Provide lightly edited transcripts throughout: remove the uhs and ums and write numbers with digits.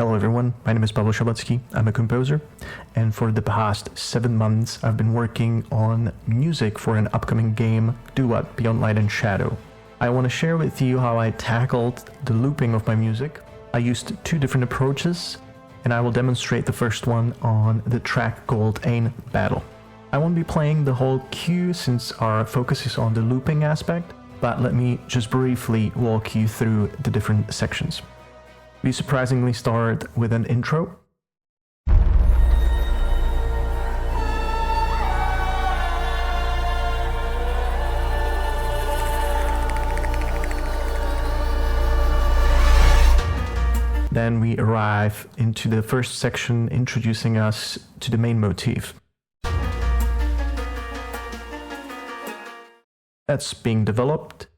Hello everyone, my name is Pavelsabacky. I'm a composer, and for the past 7 months I've been working on music for an upcoming game, Duat, Beyond Light and Shadow. I want to share with you how I tackled the looping of my music. I used 2 different approaches, and I will demonstrate the first one on the track called Ain Battle. I won't be playing the whole cue since our focus is on the looping aspect, but let me just briefly walk you through the different sections. We surprisingly start with an intro. Then we arrive into the first section, introducing us to the main motif. That's being developed.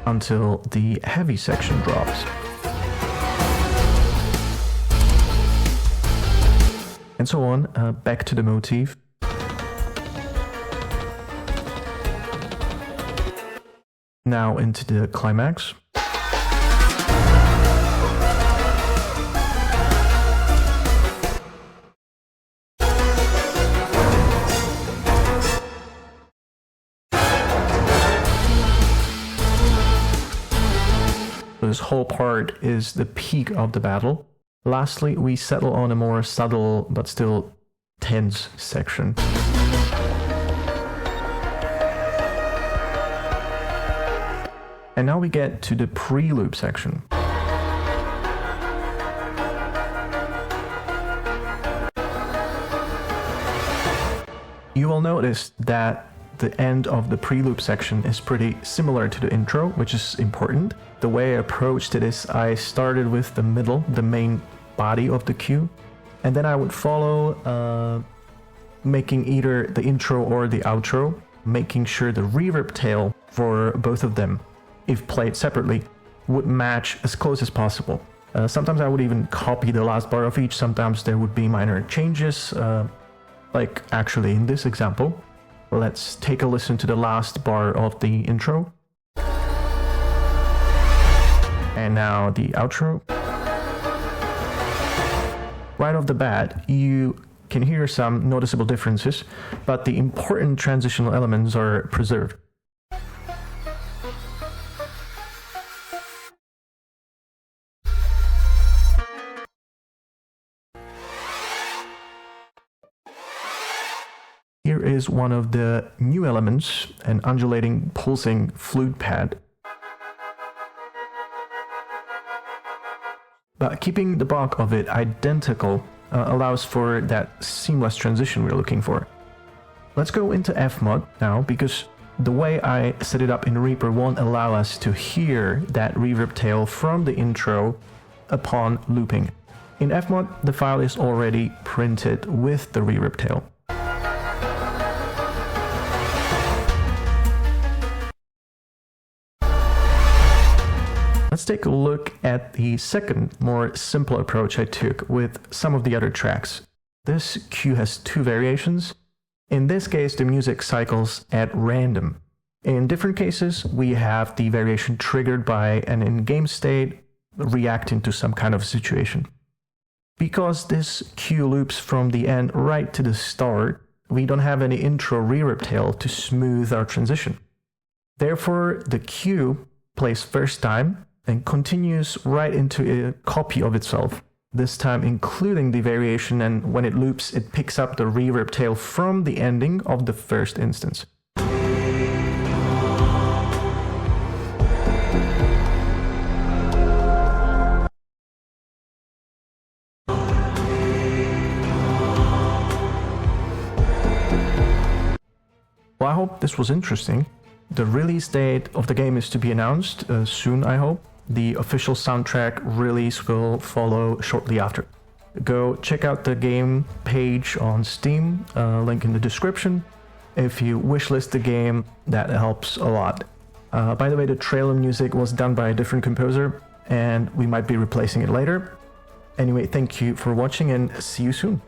Until the heavy section drops. And so on, back to the motif. Now into the climax. This whole part is the peak of the battle. Lastly, we settle on a more subtle but still tense section. And now we get to the pre-loop section. You will notice that the end of the pre-loop section is pretty similar to the intro, which is important. The way I approached it is I started with the middle, the main body of the cue, and then I would follow making either the intro or the outro, making sure the reverb tail for both of them, if played separately, would match as close as possible. Sometimes I would even copy the last bar of each, sometimes there would be minor changes, like actually in this example. Let's take a listen to the last bar of the intro. And now the outro. Right off the bat, you can hear some noticeable differences, but the important transitional elements are preserved. Here is one of the new elements, an undulating, pulsing flute pad. But keeping the bulk of it identical allows for that seamless transition we're looking for. Let's go into FMOD now, because the way I set it up in Reaper won't allow us to hear that reverb tail from the intro upon looping. In FMOD, the file is already printed with the reverb tail. Let's take a look at the second, more simple approach I took with some of the other tracks. This cue has 2 variations. In this case, the music cycles at random. In different cases, we have the variation triggered by an in-game state reacting to some kind of situation. Because this cue loops from the end right to the start, we don't have any intro reverb tail to smooth our transition. Therefore, the cue plays first time and continues right into a copy of itself, this time including the variation, and when it loops, it picks up the reverb tail from the ending of the first instance. Well, I hope this was interesting. The release date of the game is to be announced soon, I hope. The official soundtrack release will follow shortly after. Go check out the game page on Steam, link in the description. If you wishlist the game, that helps a lot. By the way, the trailer music was done by a different composer, and we might be replacing it later. Anyway, thank you for watching and see you soon.